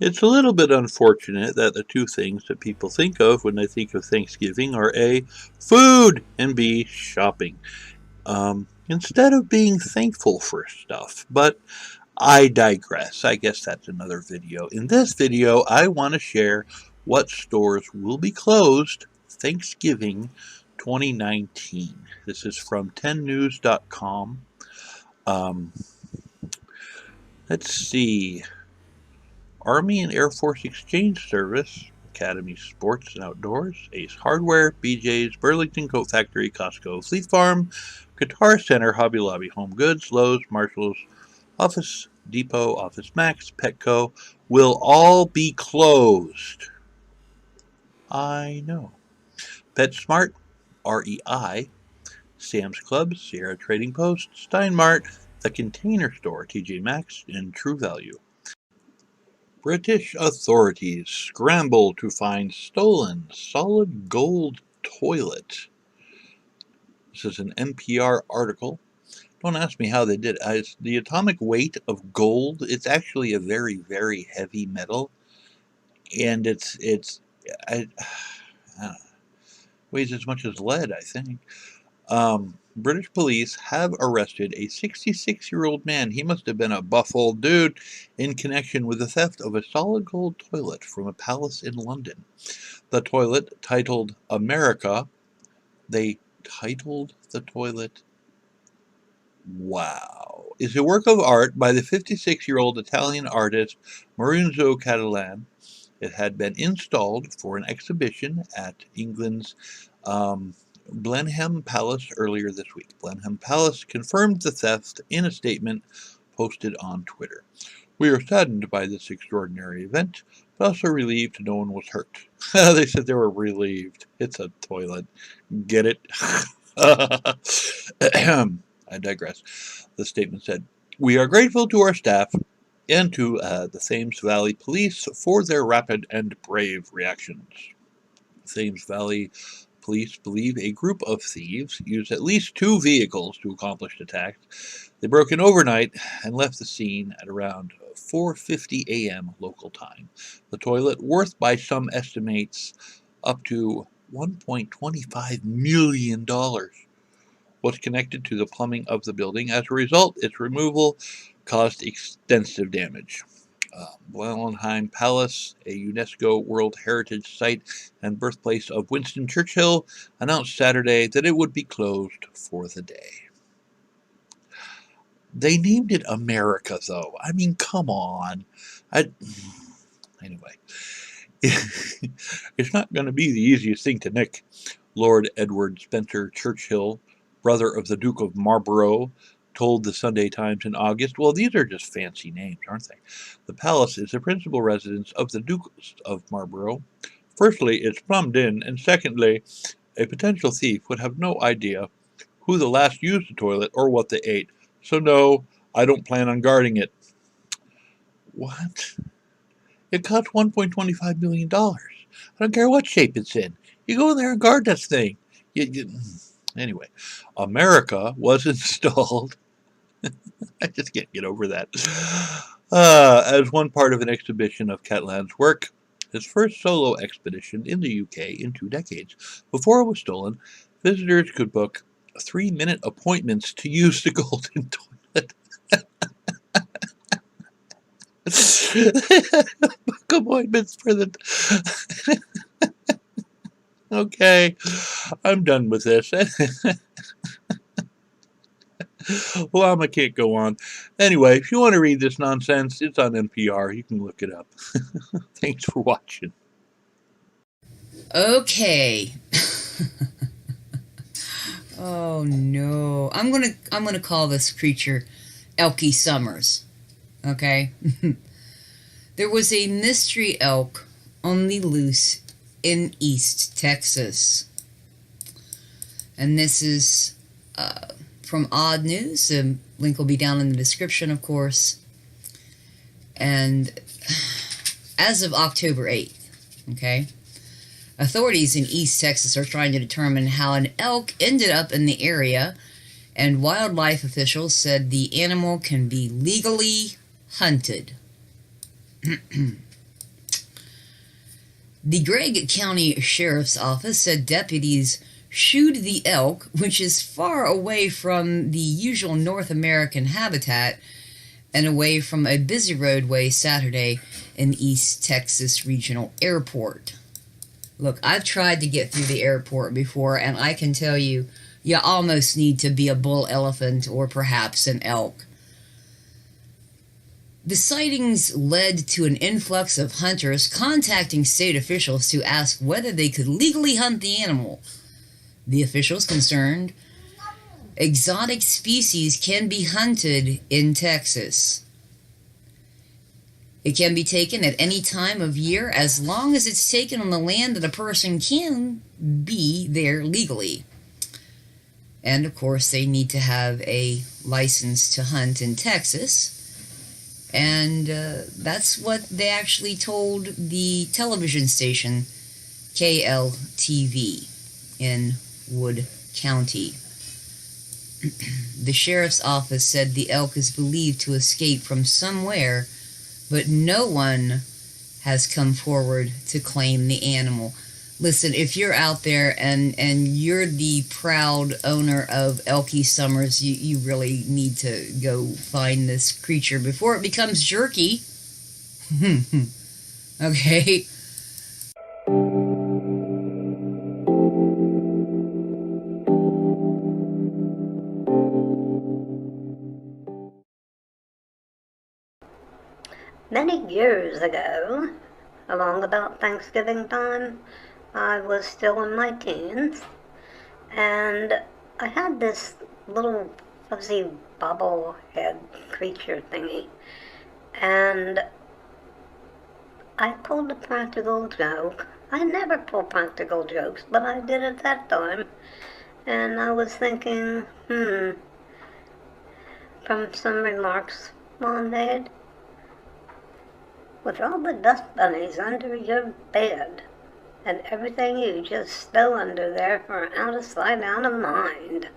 It's a little bit unfortunate that the two things that people think of when they think of Thanksgiving are A, food, and B, shopping. Instead of being thankful for stuff. But I digress. I guess that's another video. In this video, I want to share what stores will be closed Thanksgiving 2019. This is from 10news.com. Let's see. Army and Air Force Exchange Service, Academy Sports and Outdoors, Ace Hardware, BJ's, Burlington Coat Factory, Costco, Fleet Farm, Guitar Center, Hobby Lobby, Home Goods, Lowe's, Marshalls, Office Depot, Office Max, Petco will all be closed. I know. PetSmart, REI, Sam's Club, Sierra Trading Post, Steinmart, The Container Store, TJ Maxx, and True Value. British authorities scramble to find stolen solid gold toilet. This is an NPR article. Don't ask me how they did it. It's the atomic weight of gold. It's actually a very, very heavy metal, and weighs as much as lead, I think. British police have arrested a 66-year-old man. He must have been a buff old dude in connection with the theft of a solid gold toilet from a palace in London. The toilet, titled America, they titled the toilet, wow, is a work of art by the 56-year-old Italian artist Maurizio Catalan. It had been installed for an exhibition at England's Blenheim Palace earlier this week. Blenheim Palace confirmed the theft in a statement posted on Twitter. We are saddened by this extraordinary event, but also relieved no one was hurt. They said they were relieved. It's a toilet. Get it? I digress. The statement said, "We are grateful to our staff and to the Thames Valley Police for their rapid and brave reactions." Thames Valley Police believe a group of thieves used at least 2 vehicles to accomplish the attacks. They broke in overnight and left the scene at around 4:50 a.m. local time. The toilet, worth by some estimates up to $1.25 million, was connected to the plumbing of the building. As a result, its removal caused extensive damage. Blenheim Palace, a UNESCO World Heritage Site and birthplace of Winston Churchill, announced Saturday that it would be closed for the day. They named it America, though. I mean, come on. Anyway, it's not going to be the easiest thing to nick. Lord Edward Spencer Churchill, brother of the Duke of Marlborough, told the Sunday Times in August, well, these are just fancy names, aren't they? The palace is the principal residence of the Duke of Marlborough. Firstly, it's plumbed in, and secondly, a potential thief would have no idea who the last used the toilet or what they ate. So no, I don't plan on guarding it. What? It cost $1.25 million. I don't care what shape it's in. You go in there and guard this thing. Anyway, America was installed. I just can't get over that. As one part of an exhibition of Catalan's work, his first solo expedition in the UK in 2 decades. Before it was stolen, visitors could book 3-minute appointments to use the golden toilet. Book appointments for the... Okay, I'm done with this. Well, I can't go on. Anyway, if you want to read this nonsense, it's on NPR. You can look it up. Thanks for watching. Okay. Oh no. I'm gonna call this creature Elky Summers. Okay? There was a mystery elk on the loose in East Texas. And this is from Odd News. The link will be down in the description, of course. And as of October 8th, okay, authorities in East Texas are trying to determine how an elk ended up in the area, and wildlife officials said the animal can be legally hunted. The Gregg County Sheriff's Office said deputies shooed the elk, which is far away from the usual North American habitat and away from a busy roadway Saturday in East Texas Regional Airport. Look, I've tried to get through the airport before, and I can tell you, you almost need to be a bull elephant or perhaps an elk. The sightings led to an influx of hunters contacting state officials to ask whether they could legally hunt the animal. The officials concerned, exotic species can be hunted in Texas. It can be taken at any time of year as long as it's taken on the land that a person can be there legally. And of course, they need to have a license to hunt in Texas. And that's what they actually told the television station KLTV in Wood County. The sheriff's office said the elk is believed to escape from somewhere, but no one has come forward to claim the animal. Listen, if you're out there and you're the proud owner of Elkie Summers, you really need to go find this creature before it becomes jerky. Okay? Many years ago, along about Thanksgiving time, I was still in my teens, and I had this little fuzzy bobblehead creature thingy, and I pulled a practical joke. I never pull practical jokes, but I did it that time, and I was thinking, from some remarks Mom made, with all the dust bunnies under your bed, and everything you just stow under there are out of sight, out of mind.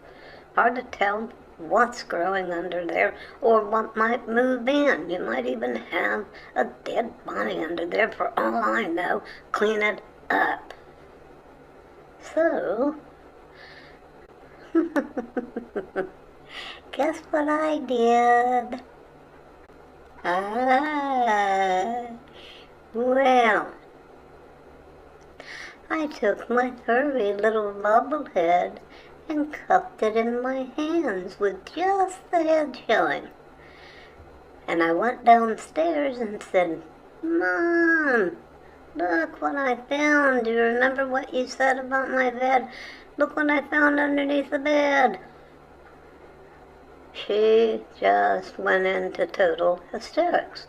Hard to tell what's growing under there or what might move in. You might even have a dead body under there for all I know. Clean it up. So, guess what I did? Well, I took my furry little bobblehead and cupped it in my hands with just the head showing. And I went downstairs and said, Mom, look what I found. Do you remember what you said about my bed? Look what I found underneath the bed. She just went into total hysterics.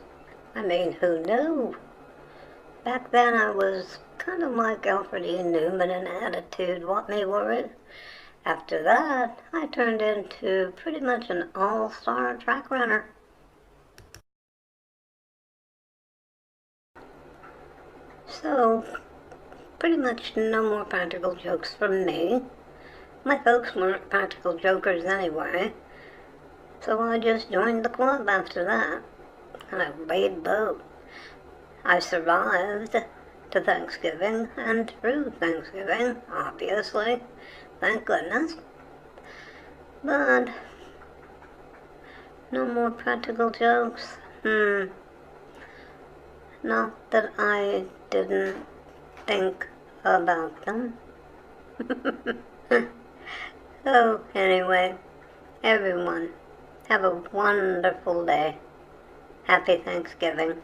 I mean, who knew? Back then I was kind of like Alfred E. Newman in attitude, what me worried. After that, I turned into pretty much an all-star track runner. So, pretty much no more practical jokes from me. My folks weren't practical jokers anyway, so I just joined the club after that, and I laid low. I survived to Thanksgiving and through Thanksgiving, obviously, thank goodness. But no more practical jokes. Not that I didn't think about them. So anyway, everyone, have a wonderful day. Happy Thanksgiving.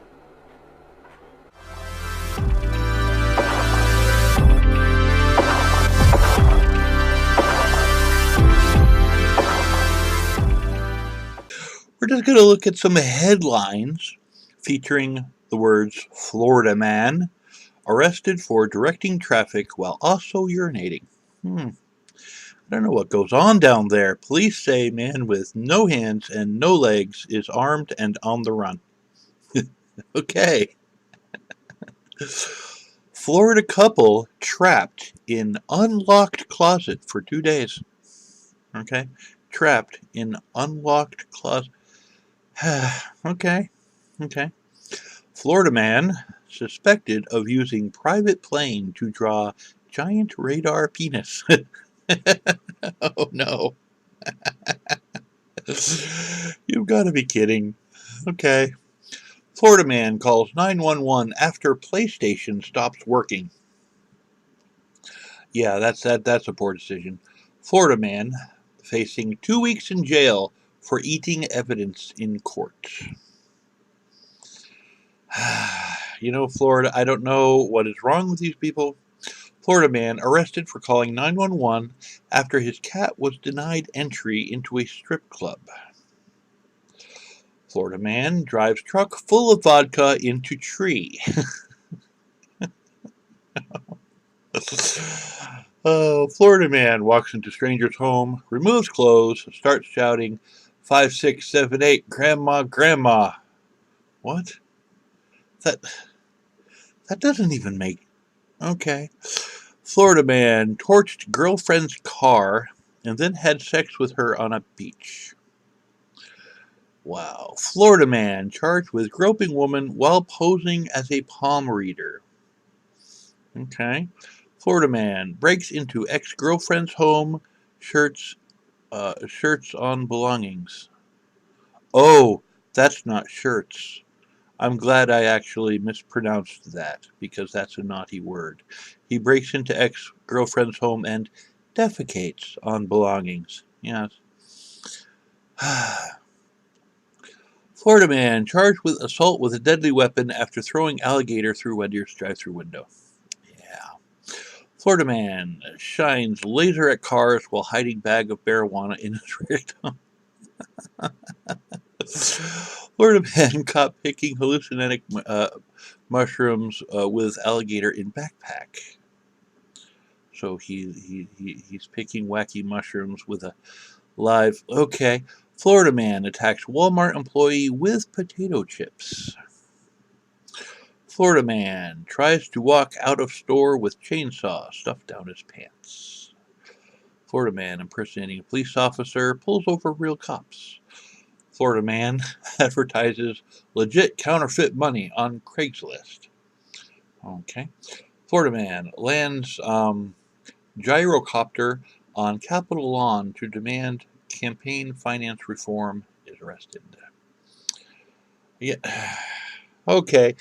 We're just going to look at some headlines featuring the words Florida man arrested for directing traffic while also urinating. I don't know what goes on down there. Police say man with no hands and no legs is armed and on the run. Okay. Florida couple trapped in unlocked closet for 2 days. Okay. Trapped in unlocked closet. Okay. Florida man suspected of using private plane to draw giant radar penis. Oh no. You've got to be kidding. Okay. Florida man calls 911 after PlayStation stops working. Yeah, that's a poor decision. Florida man facing 2 weeks in jail for eating evidence in court. You know, Florida, I don't know what is wrong with these people. Florida man arrested for calling 911 after his cat was denied entry into a strip club. Florida man drives truck full of vodka into tree. Florida man walks into stranger's home, removes clothes, starts shouting, 5, 6, 7, 8, grandma, grandma. What? That doesn't even make... Okay. Florida man torched girlfriend's car and then had sex with her on a beach. Wow. Florida man charged with groping woman while posing as a palm reader. Okay. Florida man breaks into ex-girlfriend's home, shirts on belongings. Oh, that's not shirts. I'm glad I actually mispronounced that, because that's a naughty word. He breaks into ex-girlfriend's home and defecates on belongings. Yes. Florida man charged with assault with a deadly weapon after throwing alligator through Wendy's drive-thru window. Yeah. Florida man shines laser at cars while hiding bag of marijuana in his rectum. Florida man caught picking hallucinogenic mushrooms with alligator in backpack. So he's picking wacky mushrooms with a live... Okay. Florida man attacks Walmart employee with potato chips. Florida man tries to walk out of store with chainsaw stuffed down his pants. Florida man impersonating a police officer pulls over real cops. Florida man advertises legit counterfeit money on Craigslist. Okay. Florida man lands gyrocopter on Capitol lawn to demand campaign finance reform, is arrested. Yeah. Okay.